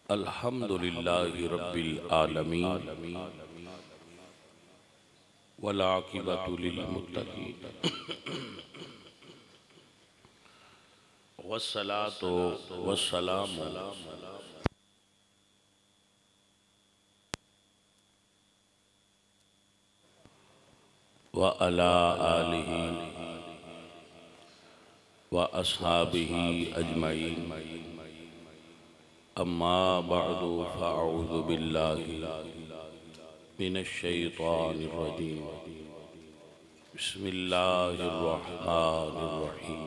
الحمد للہ رب العالمین والعاقبۃ للمتقین والصلاة والسلام وعلی آلہ واصحابہ اجمعین اما بعد فاعوذ باللہ من الشیطان الرجیم بسم اللہ الرحمن الرحیم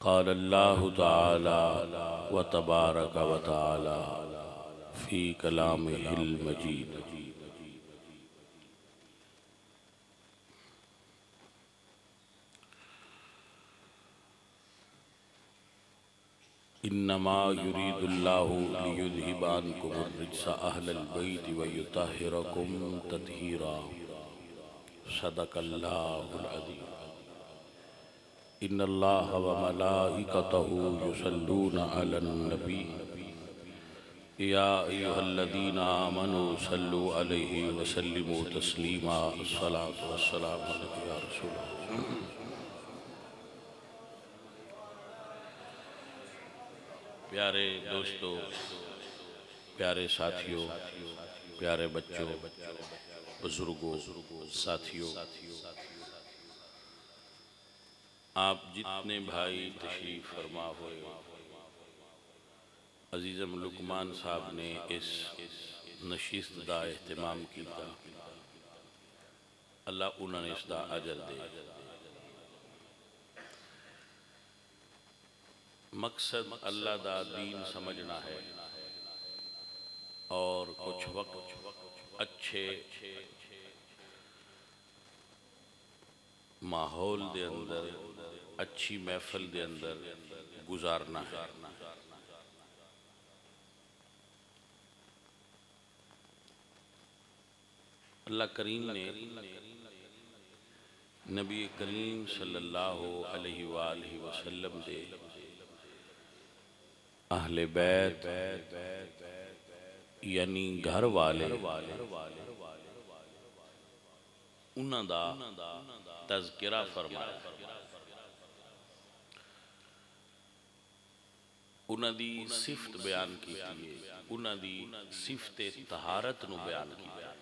قال اللہ تعالی وتبارک وتعالی فی کلامہ المجید انما یرید اللہ لیذہب عنکم الرجس اہل البیت ویطہرکم تطہیرا صدق اللہ العظیم ان اللہ وملائکتہ یصلون علی النبی یا ایہا الذین آمنوا صلوا علیہ وسلموا تسلیما الصلاة والسلام علیکم یا رسول اللہ۔ پیارے دوستو، پیارے ساتھیوں، پیارے بچوں، بزرگوں، ساتھیوں، آپ جتنے بھائی تشریف فرما ہوئے، عزیزم لقمان صاحب نے اس نشست دا اہتمام کیتا، اللہ انہوں نے اس دا اجر دے۔ مقصد اللہ دا دین سمجھنا ہے اور کچھ وقت اچھے ماحول دے اندر، اچھی محفل دے اندر گزارنا ہے۔ اللہ کریم نے نبی کریم صلی اللہ علیہ وآلہ وسلم دے اہل بیت یعنی گھر والے انہاں دا تذکرہ فرمایا، انہاں دی صفت بیان کی ہے، انہاں دی صفت طہارت نو بیان کی ہے۔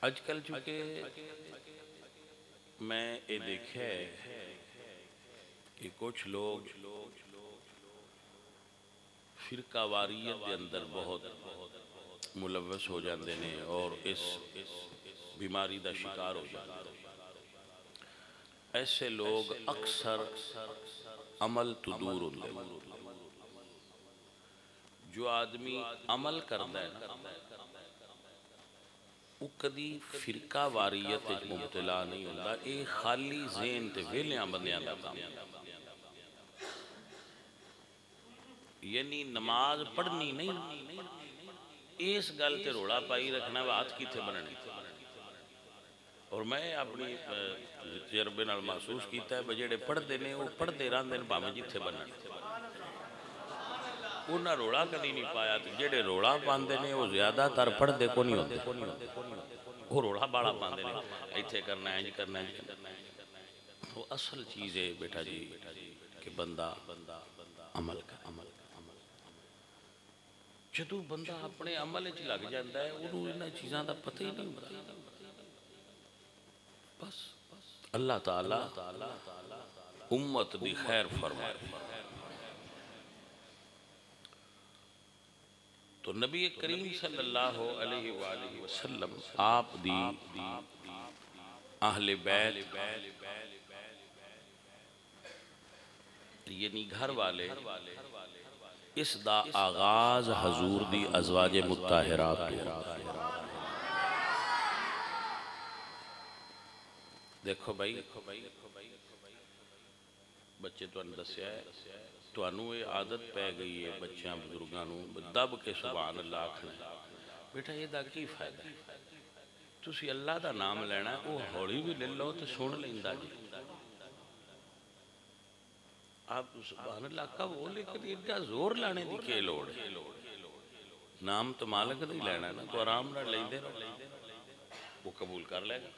آج کل چونکہ میں یہ دیکھا ہے کہ کچھ لوگ فرقہ واریت کے اندر بہت ملوث ہو جاندے نے اور اس بیماری دا شکار ہو جاندے نے۔ ایسے لوگ اکثر عمل تو دور ہوندے ہیں۔ جو آدمی عمل کرتا ہے نا وہ کدی فرقہ واریت مبتلا نہیں ہوتا، ایک خالی ذہن تے ویلیاں بندیاں دا کام، یعنی نماز پڑھنی نہیں، اس گل تے روڑا پائی رکھنا ہاتھ کیتے بننے۔ اور میں اپنی تجربے نال محسوس کیتا ہے بجڑے پڑھ دے نے وہ پڑھ دے رہن دن بھامے جتھے بننے، انہاں روڑا کدی نہیں پایا، جڑے روڑا پاندے نے وہ زیادہ تر پڑھ دے کو نہیں ہوتے، وہ روڑا باڑا پاندے نے ایتھے کرنا ہے، کرنا ہے۔ وہ اصل چیز ہے بیٹا جی کہ بندہ عمل کر، جدو بندہ اپنے عمل اچھ لگ جاندہ ہے انہوں انہاں چیزاں دا پتہ ہی نہیں ہوتا۔ بس اللہ تعالی امت دی خیر فرمائے۔ تو نبی کریم صلی اللہ علیہ وآلہ وسلم آپ دی اہل بیت یعنی گھر والے اس دا آغاز حضور دی ازواج مطہرات تو دیکھو بھائی بچے تو اندسیا ہے تو انو یہ عادت پہ گئی ہے بچیاں بزرگانوں دب کے سبحان اللہ آکھنا بیٹا یہ دا کی فائدہ ہے؟ تسی اللہ دا نام لینا ہے، وہ ہولی بھی لے لو تو سن لیندہ جی۔ آپ سبحان اللہ کا وہ لیکن اتنا زور لانے دی کے لوڑ ہے، نام تو مالک نہیں لینا نا، تو آرام نہ لیندے رہو، وہ قبول کر لے گا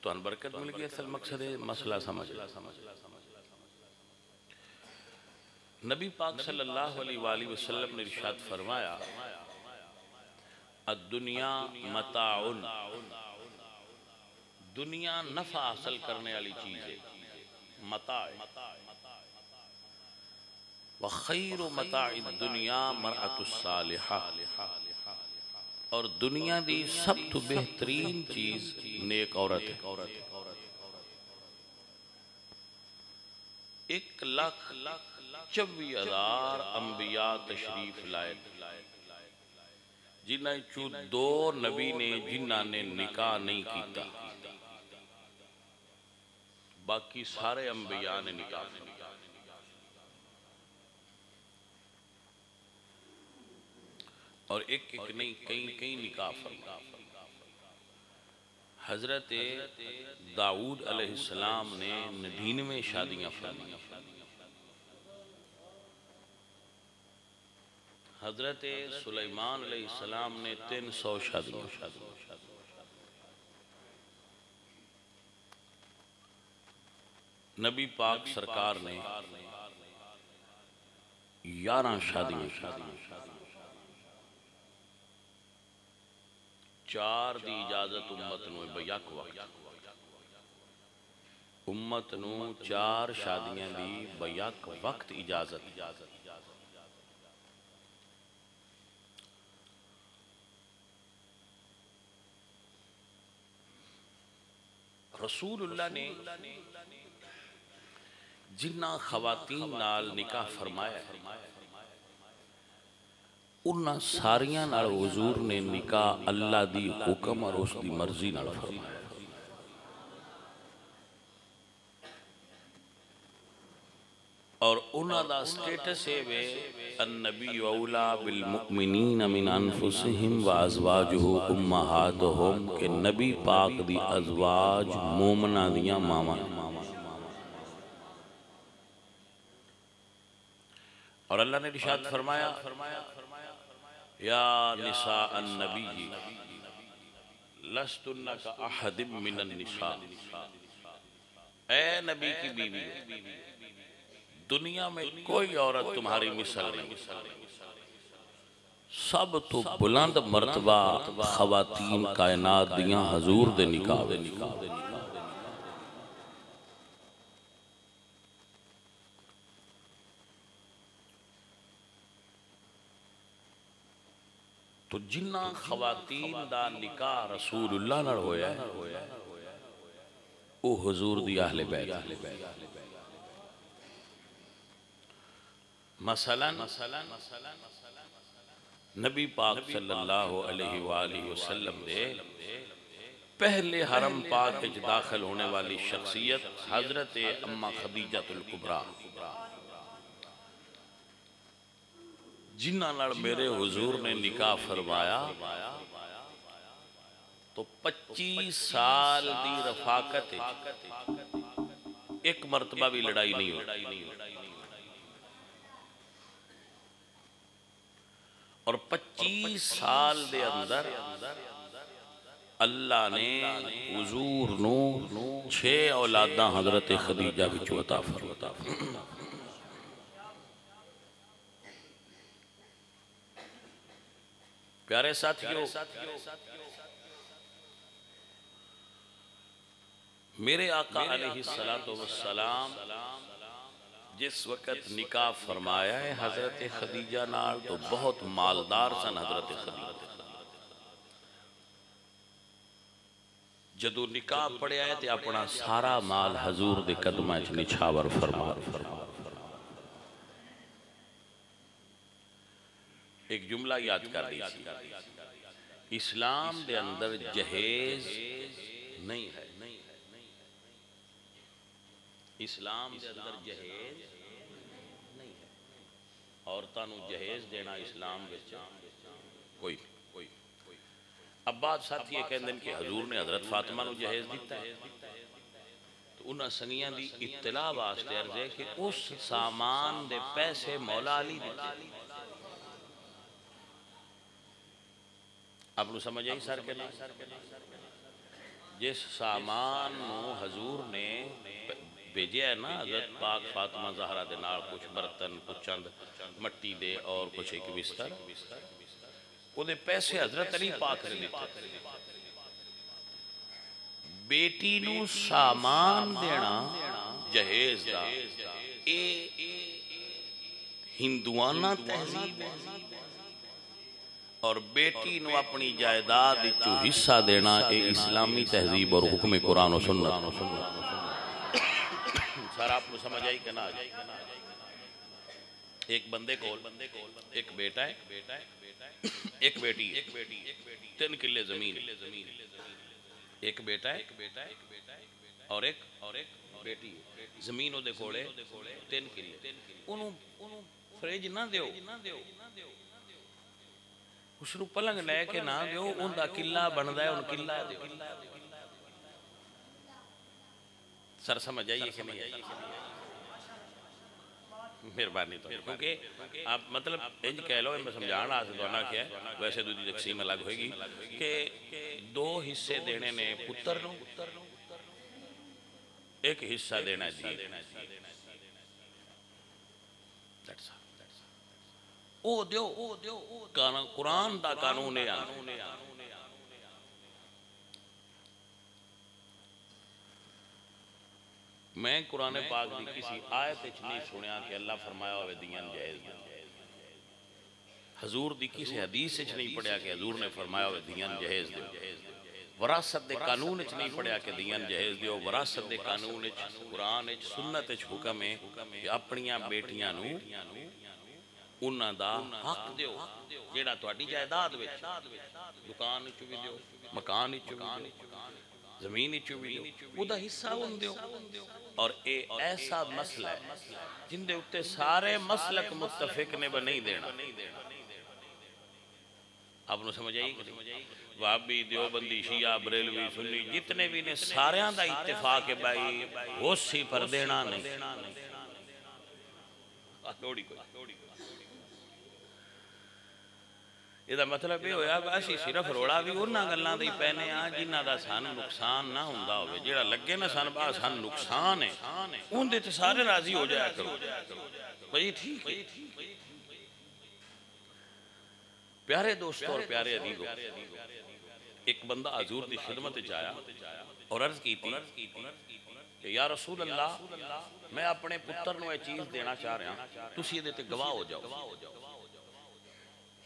تو ان برکت مل گئی۔ اصل مقصد ہے مسئلہ سمجھ۔ نبی پاک صلی اللہ علیہ وآلہ وسلم نے ارشاد فرمایا الدنیا متاع، دنیا نفع حاصل کرنے والی چیز ہے، متاع، وخیر متاع الدنیا مرأة الصالحہ، اور دنیا دی سب تو بہترین چیز نیک عورت ہے۔ 1,24,000 انبیاء تشریف لائے، جنہیں چو 2 نبی نے جنہ نے نکاح نہیں کیتا، باقی سارے انبیاء نے نکاح کیتا۔ اور ایک نہیں کئی نکاح فرما۔ حضرت داؤد علیہ السلام نے 99 شادیاں فرمائی، حضرت سلیمان علیہ السلام نے 300 شادیاں، نبی پاک سرکار نے 11 شادیاں، 4 دی اجازت امت نو بیک وقت، امت نو 4 شادیاں دی بیک وقت اجازت۔ رسول اللہ نے جنہ خواتین نال نکاح فرمایا ہے، انہاں ساریاں نال حضور نے نکاح اللہ دی حکم اور اس دی مرضی نال فرمایا۔ اور انہاں دا سٹیٹس ہے وے النبی اولا بالمؤمنین من انفسہم و ازواجہ امہاتہم، کہ نبی پاک دی ازواج مومنہ دیاں ماما۔ اور اللہ نے ارشاد فرمایا یا نساء النبی لستن کا احد من النساء، اے نبی کی بیوی دنیا میں کوئی عورت تمہاری مثل نہیں، سب تو بلند مرتبہ خواتین کائنات دیاں حضور دے نکاح۔ تو جنہ خواتین دا نکاح رسول اللہ نال ہویا ہے او حضور دی اہل بیت۔ مثلا نبی پاک صلی اللہ علیہ وآلہ وسلم دے پہلے حرم پاک اچ داخل ہونے والی شخصیت حضرت اماں خدیجہ الکبریٰ، جنہ نال میرے حضور نے نکاح فرمایا تو 25 سال دی رفاقت ایک مرتبہ بھی لڑائی نہیں ہوئی، اور 25 سال دے اندر اللہ نے حضور نو 6 اولاداں حضرت خدیجہ بچو عطا فرمایا۔ پیارے ساتھیوں، میرے آقا علیہ السلام جس وقت نکاح فرمایا ہے حضرت خدیجہ نال تو بہت مالدار سن حضرت خدیجہ، جدو نکاح پڑھیا ہے تے اپنا سارا مال حضور دے قدمہ اچھ نچھاور فرما۔ ایک جملہ یاد کر لیجئے، اسلام دے اندر جہیز نہیں ہے، اسلام دے اندر جہیز نہیں ہے، عورتاں نو جہیز دینا اسلام وچ کوئی۔ اب بات ساتھی یہ کہندے کہ حضور نے حضرت فاطمہ نو جہیز دیتا ہے، تو انہاں سنگیاں دی اطلاع واسطے عرض ہے کہ اس سامان دے پیسے مولا علی دیتے۔ آپ نے سمجھ آئی سر کے نام؟ جس سامان نو حضور نے بھیجیا ہے نا حضرت پاک فاطمہ زہرا دے نال، کچھ برتن، کچھ چند مٹی دے اور کچھ ایک بستر، وہ دے پیسے حضرت علی پاک نے دیتے۔ بیٹی نو سامان دینا جہیز دا، اے ہندوانہ تہذیب ہے، اور بیٹی نو اپنی جائیداد جو حصہ دینا اے اسلامی تہذیب اور حکم قرآن و سنت۔ سر آپ کو سمجھ آئی کہ نہ آئی؟ ایک بندے کو ایک بیٹا ہے، ایک بیٹی ہے، 3 کلے زمین، ایک بیٹا ہے اور ایک بیٹی ہے، زمین دے کولے 3 کلے، انہوں فریج نہ دیو، اس نو پلنگ لے کے نہ دیو، ان دا کلہ بندہ ہے، ان کلہ دیو۔ سر سمجھ آئیے کہ نہیں آئیے؟ مہربانی تو کیونکہ آپ مطلب انج کہہ لو، میں سمجھانا آسے دوانا کیا ہے، ویسے دوسری تقسیم الگ ہوئے گی کہ 2 حصے دینے نے پتر نو، ایک حصہ دینا ہے دی، او دیو قرآن دا قانون ہے۔ میں قرآن پاک دی کسی آیت نہیں سنیا کہ اللہ فرمایا ہوئے دیان جائز دیں، حضور دی کسی حدیث نہیں پڑھیا کہ حضور نے فرمایا ہوئے دیان جائز دیں، وراثت دے قانون نہیں پڑھیا کہ دیان جہیز دیو، وراثت دے قانون قرآن سنت حکم ہے کہ اپنیاں بیٹیاں نو انہاں دا حق دیو، جیڑا تواڈی جائیداد وچ، دکان وچ بھی دیو، مکان وچ بھی دیو، زمین وچ بھی دیو، او دا حصہ ان دیو۔ اور اے ایسا مسئلہ ہے جن دے اتے سارے مسلک متفق نے نہیں دینا۔ آپ نے سمجھ آئی کہ وہابی، دیوبندی، شیعہ، بریلوی، سنی جتنے بھی نے ساریاں دا اتفاق ہے بھائی غصی پر دینا نہیں۔ یہ دا مطلب یہ ہویا کہ اسی صرف روڑا بھی انہاں گلاں دی پہنے آن جنہاں دا سان نقصان نہ ہوندا ہوئے، جیڑا لگے نا سان با سان نقصان ہے، ان دے تے سارے راضی ہو جایا کرو بھئی ٹھیک ہے۔ پیارے دوستوں اور پیارے عزیزوں، ایک بندہ حضور دی خدمت جایا اور عرض کی تھی کہ یا رسول اللہ میں اپنے پتر نو یہ چیز دینا چاہ رہا ہوں، تسی یہ دیتے گواہ ہو جاؤ۔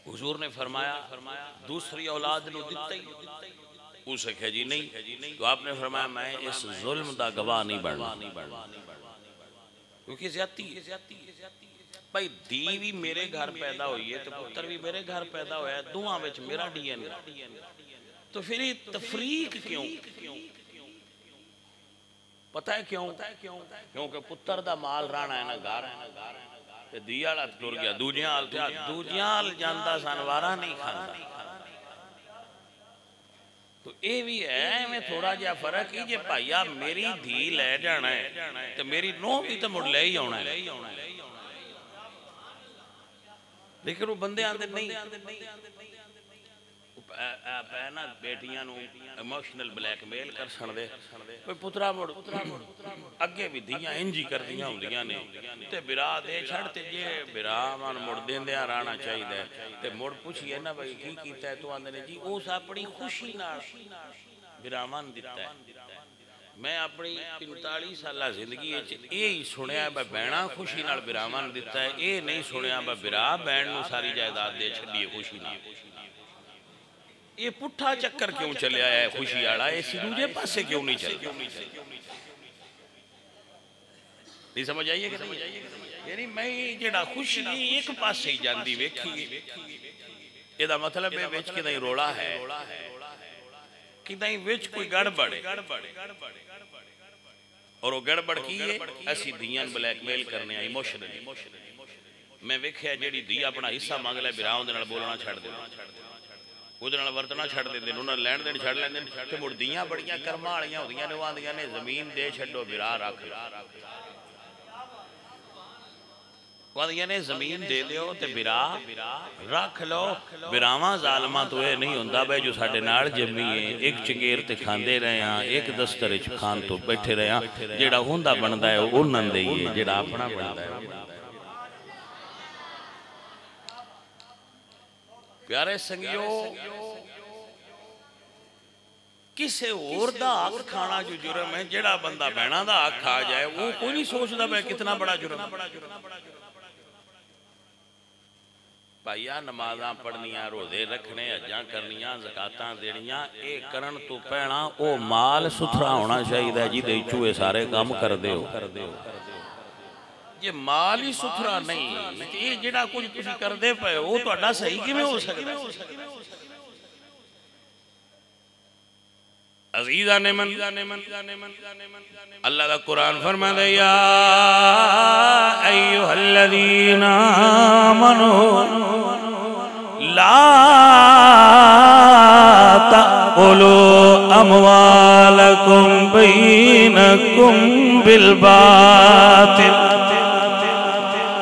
حضور نے فرمایا دوسری اولاد نو دیتا ہی، اسے کہا جی نہیں، تو آپ نے فرمایا میں اس ظلم دا گواہ نہیں بڑھنا، کیونکہ زیادتی ہے۔ بھائی دی بھی میرے گھر پیدا ہوئی ہے تو پتر بھی میرے گھر پیدا ہویا ہے، دعا وچ میرا ڈی این اے، تو پھر یہ تفریق کیوں؟ پتہ ہے کیوں؟ کیونکہ پتر دا مال رانا ہے نا گھر، تے دیالا ٹر گیا دوجیال جاندا سانوارا نہیں کھاندا۔ تو اے بھی ہے میں تھوڑا جا فرق ہی جے بھائیا میری دھی لے جانا ہے تو میری نو بھی تو مڑ لے ہی ہونا ہے، لیکن وہ بندے آندے نہیں، پہنا بیٹیاں نو ایموشنل بلیک میل کر سن دے، کوئی پترا مڑ اگے بھی دیاں انجی کر دیاں ہوں دیاں نے، تے برا دے چھڑتے جے برا من مڑ دین دیا رانا چاہی دے، تے مڑ پوچھئے نا بھئی کی کیتا ہے تو آندے نے جی اوس اپنی خوشی نہ برامان دیتا ہے۔ میں اپنی 45 سالہ زندگی یہ سنیا ہے بینہ خوشی نال برامان دیتا ہے، یہ نہیں سنیا برا بین نو ساری جائیداد دے چھڑیے خوشی نال۔ یہ پٹھا چکر کیوں چلے آیا ہے خوشی آڑا، اسی دوجہ پاسے کیوں نہیں چلتا؟ نہیں سمجھ آئیے کہ نہیں؟ یعنی میں جڑا خوشی ایک پاسے ہی جاندی ویکھی، یہ دا مطلب ہے ویچ کے نہیں روڑا ہے کہ نہیں ویچ کوئی گڑبڑ ہے، اور وہ گڑبڑ کی ہے ایسی دیان بلیک میل کرنے آئی ایموشنلی۔ میں ویکھیا جیڑی دی اپنا حصہ مانگ لے براؤں دے نال بولنا چھڑ دے، وہ ورتنا چھڑ دیں انہوں نے لین دین چھڑ لین دین تے مردیاں بڑیاں کرما والیاں ہوندیاں نے آندیاں نے زمین دے چھڈو برا رکھ لو آندیاں نے زمین دے دیو تے برا رکھ لو براواں ظالماں تو اے نہیں ہوندا بھائی جو ساڈے نال جمی ہے ایک چنگیر تے کھاندے رہے ہاں ایک دستر وچ کھان تو بیٹھے رہے ہاں جیڑا ہوندا بندا ہے انہاں دے ہی ہے جیڑا اپنا بندا ہے پیارے سنگیو کسے اور دا حق کھانا جو جرم ہے جڑا بندہ بہنا دا حق کھا جائے وہ کوئی نہیں سوچدا میں کتنا بڑا جرم بھائیا نمازاں پڑھنیاں روزے رکھنے حجاں کرنیاں زکاتاں دینیاں اے کرن تو پہنا او مال ستھرا ہونا چاہیے جی دے چوئے سارے کام کر دے ہو یہ مال ہی ستھرا نہیں یہ جڑا کچھ تسی کر دے پے وہ تو اڈا صحیح کی میں ہو سکتا ہے عزیزہ نے من اللہ دا قرآن فرما دے یا ایوہ الذین آمنوا لا تأکلوا اموالکم بینکم بالباطل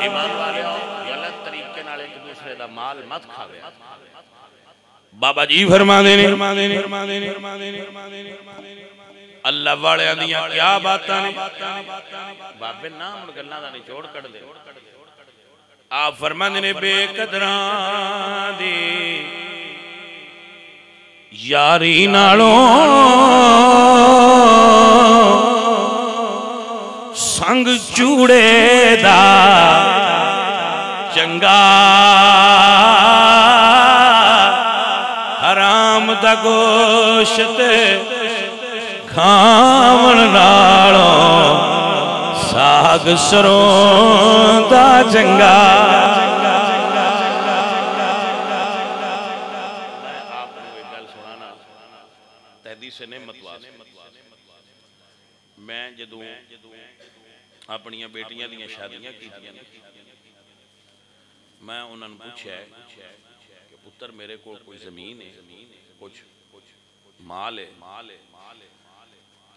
ایمان والے غلط طریقے نال ایک دوسرے دا مال مت کھاوے بابا جی فرما دینے اللہ والے آدھیاں کیا باتاں نے بابے نام گلنا دا نچوڑ کر دے آپ فرما دینے بے قدران دی یاری نالوں سنگ چوڑے دا چنگا حرام دا گوشت کھاون نالوں ساگ سروں دا چنگا آپ نے ایک گل سنانا تحدیث نعمت واسطے میں جدوں اپنیاں بیٹیاں دیاں شادیاں کیتیاں میں انہوں نے پوچھا ہے کہ پتر میرے کو کوئی زمین ہے کچھ مال ہے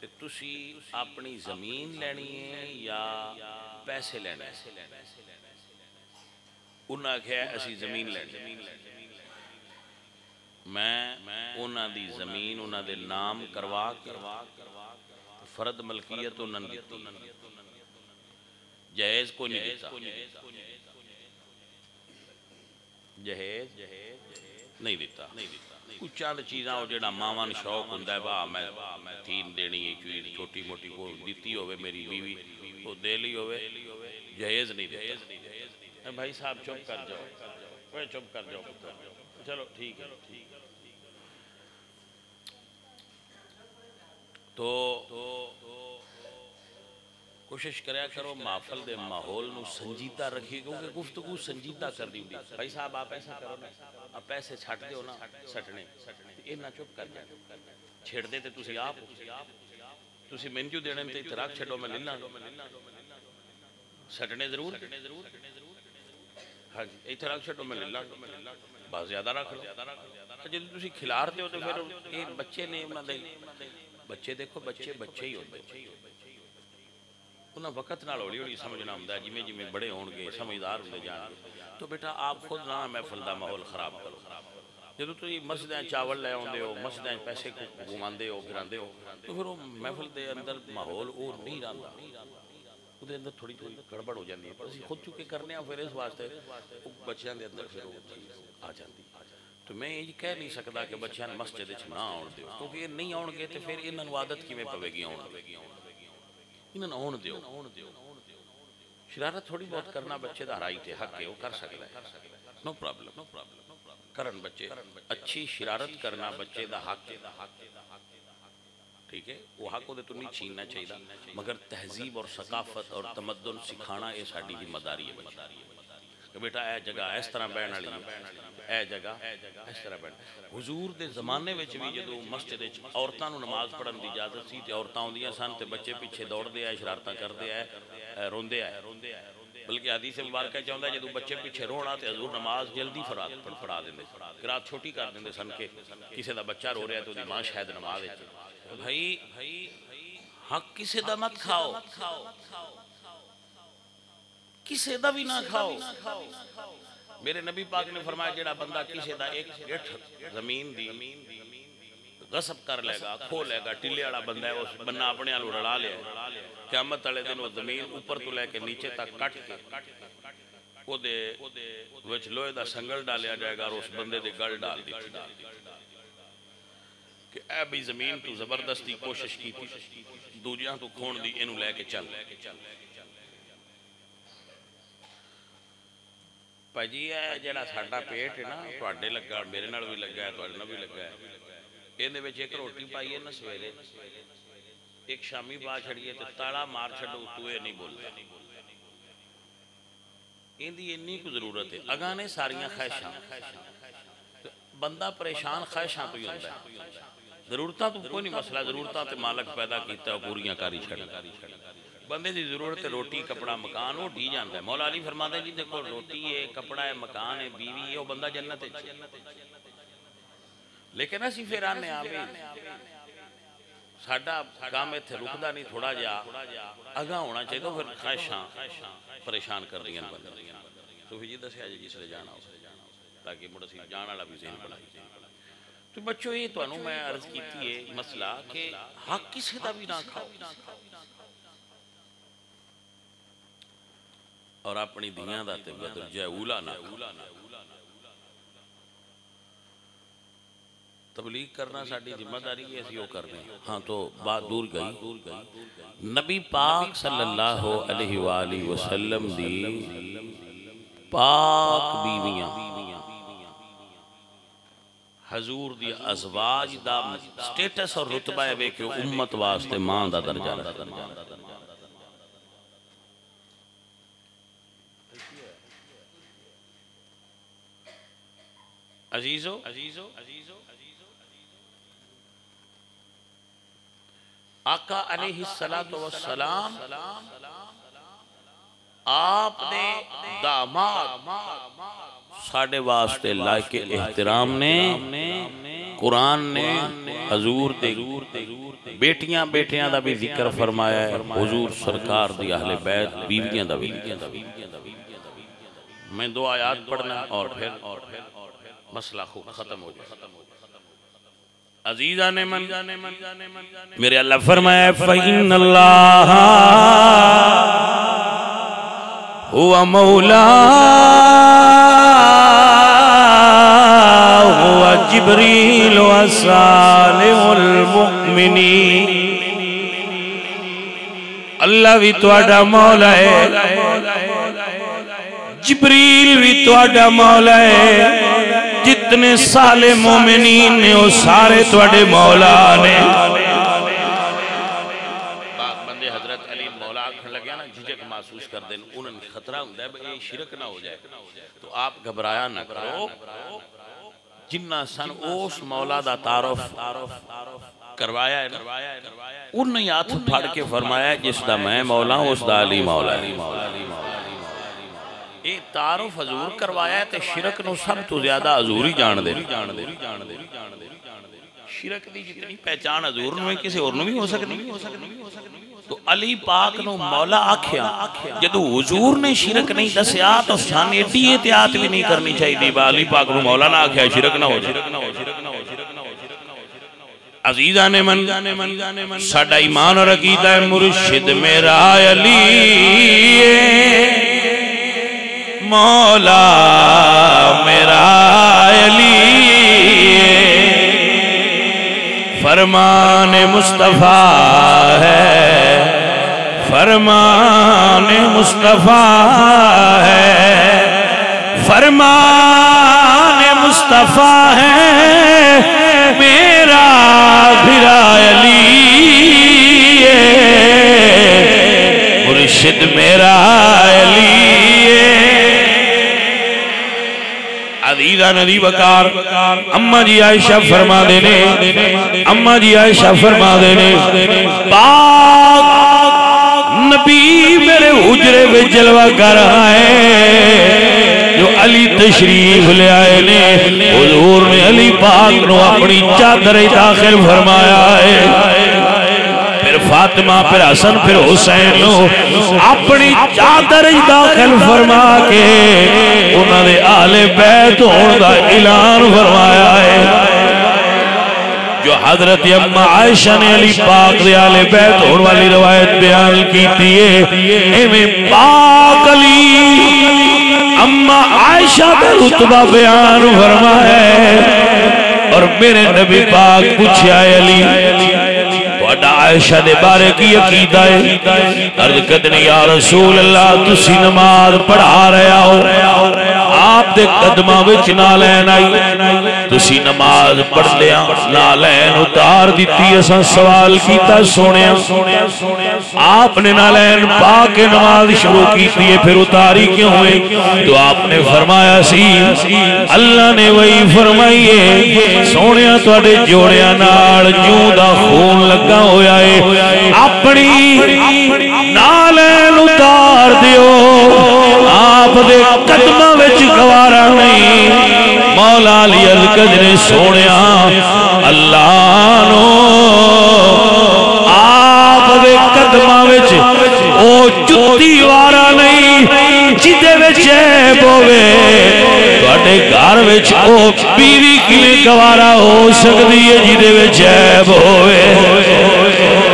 تے تسی اپنی زمین لینی ہے یا پیسے لینے انہاں کہا اسی زمین لینی میں انہاں دی زمین انہاں دے نام کروا فرد ملکیت انہاں دیتی جہیز کو نہیں دیتا جہیز نہیں دیتا کچھ چاند چیزاں ہو جڑا مامان شوق ہوندہ ہے واہ میں تین دینی ہے چوئی چھوٹی موٹی کو دیتی ہوئے میری بیوی وہ دے لی ہوئے جہیز نہیں دیتا بھائی صاحب چپ کر جاؤ چپ کر جاؤ چلو ٹھیک ہے تو کوشش کریا کرو محفل دے ماحول نو سنجیدہ رکھی کیونکہ گفتگو سنجیدہ کر دی ہوئی بھائی صاحب آپ ایسا کرو نا آپ پیسے چھٹ دے ہو نا سٹنے یہ نہ چپ کر جائے چھڑ دے تے تسی آپ تسی منجو دینے تے اتراک چھڑو میں للہ سٹنے ضرور ہاں جی اتراک چھڑو میں للہ بہت زیادہ رکھ لو جب تسی کھلارتے ہو تو پھر یہ بچے نے بچے دیکھو بچے ہی ہوتے انہاں وقت نال ہولی ہولی سمجھنا ہوندہ ہے جی میں بڑے ہونگے سمجھدار ہوندے جان تو بیٹا آپ خود نہ محفل دا ماحول خراب کرو جدو تو یہ مسجدیں چاول لے ہوندے ہو مسجدیں پیسے کو گھماندے ہو گراندے ہو تو پھر وہ محفل دے اندر ماحول وہ نہیں رہندا وہ دے اندر تھوڑی گڑبڑ ہو جاندی ہے پر اسی خود چکے کرنے ہیں پھر اس واسطے بچیاں دے اندر پھر وہ چیز آ جاندی تو میں یہ کہہ نہیں سکتا کہ بچیاں مسجد نہ آن دے کیونکہ یہ نہیں آن گے تو پھر انہوں عادت کی میں پوے گی آن دے انہوں آن دیو شرارت تھوڑی بہت کرنا بچے دا ہرائی تے حق ہے وہ کر سکتا ہے نو پرابلم کرن بچے اچھی شرارت کرنا بچے دا حق ٹھیک ہے وہ حق کو دے تو نہیں چھیننا چاہیے مگر تہذیب اور ثقافت اور تمدن سکھانا یہ ساڑی ذمہ داری ہے کہ بیٹا اے جگہ اس طرح بہن والی ہے اے جگہ اس طرح بہن حضور دے زمانے وچ بھی جدوں مسجد وچ عورتاں نو نماز پڑھن دی اجازت سی تے عورتاں ہوندیاں سن تے بچے پیچھے دوڑ دے آئے شرارتاں کر دے آئے روندے آئے بلکہ حدیث مبارکہ چاہتا ہے جدو بچے پیچھے رونا تے حضور نماز جلدی پڑھا دیں قرات چھوٹی کر دیں سن کے کسی دا بچہ رو رہا ہے تو دی ماں شاید نماز ہے بھائی حق کسی دا مت کھاؤ کسی دا بھی نہ کھاؤ میرے نبی پاک نے فرمایا جڑا بندہ کسی دا ایک گٹھ زمین دی غصب کر لے گا کھو لے گا ٹلے والا بندہ ہے اس بندہ اپنے آلو رڑا لے قیامت والے دن وہ زمین اوپر تو لے کے نیچے تک کٹ کے وہ دے وچ لوہے دا سنگل ڈالیا جائے گا اور اس بندے دے گل ڈال دی کہ اے بھی زمین تو زبردستی کوشش کی تھی دوجیاں تو کھون دی انہوں لے کے چل پجی ہے جڑا ساڈا پیٹ ہے نا تواڈے لگا میرے نال بھی لگا ہے تواڈے نال بھی لگا ہے ایندے وچ ایک روٹی پائی ہے نا سویرے ایک شامی پا چھڑیے تے تالا مار چھڈو تو اے نہیں بولدا ایندی اتنی کو ضرورت ہے اگاں نے ساریاں خواہشاں بندہ پریشان خواہشاں تو ہی ہوندا ہے ضرورتاں تو کوئی نہیں مسئلہ ضرورتاں تے مالک پیدا کیتا ہے پوریاں کاری چھڑا بندے دی ضرورت ہے روٹی کپڑا مکان وہ ڈی جاندا ہے مولا علی فرماتے ہیں جی دیکھو روٹی ہے کپڑا ہے مکان ہے بیوی ہے وہ بندہ جنت ہے لیکن اسی پھر آنے آوے ساڈا کام ایتھے رکدا نہیں تھوڑا جا اگاں ہونا چاہیے تو پھر خواہشاں پریشان کر رہی ہیں بندے تو پھر جی دسیا جی جس لے جانا ہو تاکہ مڑ اسی جان والا بھی ذہن بنائی تو بچوں یہ تانوں میں عرض کیتی ہے مسئلہ کہ حق کسی دا بھی نہ کھاؤ اور اپنی دیاں دا تے بدرجہ اولا نہ تبلیغ کرنا ساڑی ذمہ داری ہے اسی وہ کرنے ہاں تو بات دور گئی نبی پاک صلی اللہ علیہ وآلہ وسلم دی پاک بیویاں حضور دی ازواج دا سٹیٹس اور رتبہ ہے کہ امت واسطے ماں دا درجہ عزیزو آقا علیہ السلام آپ نے داماد ساڑھے واسطے لائق احترام نے قرآن نے حضور دے بیٹیاں دا بھی ذکر فرمایا ہے حضور سرکار دی اہل بیت بیویاں دا بھی میں دو آیات پڑھنا اور پھر مسئلہ خوب ختم ہو جائے عزیزان من میرے اللہ فرمائے فَإِنَّ اللَّهَ هُوَ هُوَ جِبْرِيلُ وَصَالِحُ الْمُؤْمِنِينَ اللہ بھی تواڈا مولا ہے جبریل بھی تواڈا مولا ہے جتنے صالح مومنین نے وہ سارے تواڈے مولا نے بندے حضرت علی مولا آکھن لگیا نا جھجک محسوس کر دیں انہوں نے خطرہ ہوتا ہے یہ شرک نہ ہو جائے تو آپ گھبرایا نہ کرو جنہ سن اس مولا دا تعارف کروایا ہے انہوں نے ہاتھ پھاڑ کے فرمایا جس دا میں مولا ہوں اس دا علی مولا ہے یہ تعارف حضور کروایا ہے تے شرک نو سب تو زیادہ حضور ہی جان دے شرک دی جتنی پہچان حضور نو کسی اور نو بھی ہو سکتی تو علی پاک نو مولا آکھیا جدو حضور نے شرک نہیں دسیا تو سان ایڈی احتیاط بھی نہیں کرنی چاہیے با علی پاک نو مولا نہ آکھیا شرک نہ ہو جائے عزیزان من ساڈا ایمان اور عقیدہ ہے مرشد میرا علی مولا میرا علی فرمان مصطفیٰ ہے فرمان مصطفیٰ ہے فرمان مصطفیٰ ہے میرا بھرا علی مرشد میرا علی عزیزہ ندی وقار اممہ جی عائشہ فرما دینے اممہ جی عائشہ فرما دینے پاک نبی میں میرے حجرے میں جلوہ کر آئے جو علی تشریف لے آئے نے حضور نے علی پاک نو اپنی چادر داخل فرمایا ہے پھر فاطمہ پھر حسن پھر حسین نو اپنی چادر داخل فرما کے انہوں نے آل بیت ہون دا اعلان فرمایا ہے جو حضرت اماں عائشہ نے علی پاک دے آل بیت ہون والی روایت بیان کی تھی ایویں پاک علی اماں عائشہ کا رتبہ بیان فرمایا ہے اور میرے نبی پاک پوچھا ہے علی وڈا عائشہ دے بارے کی عقیدہ ہے عرض کدنی یا رسول اللہ تسی نماز پڑھا رہا ہو آپ دے قدمہ وچ نالین آئی تسی نماز پڑھ لیا نالین اتار دیتی ایسا سوال کیتا سونیا آپ نے نالین پاک نماز شروع کیتی ہے پھر اتاری کیوں ہوئے تو آپ نے فرمایا سی اللہ نے وہی فرمائیے سونیا توڑے جوڑیا نال جوں دا خون لگا ہویا ہے اپنی نالین اتار دیو آپ دے قدمہ وچ گوارا نہیں مولا علی القدر سونیا اللہ نو آپ دے قدمہ وچ او جتی وارا نہیں جدے وچ عیب ہوئے توڑے گھر وچ او بیوی کیلے گوارا ہو سکتی ہے جدے وچ عیب ہوئے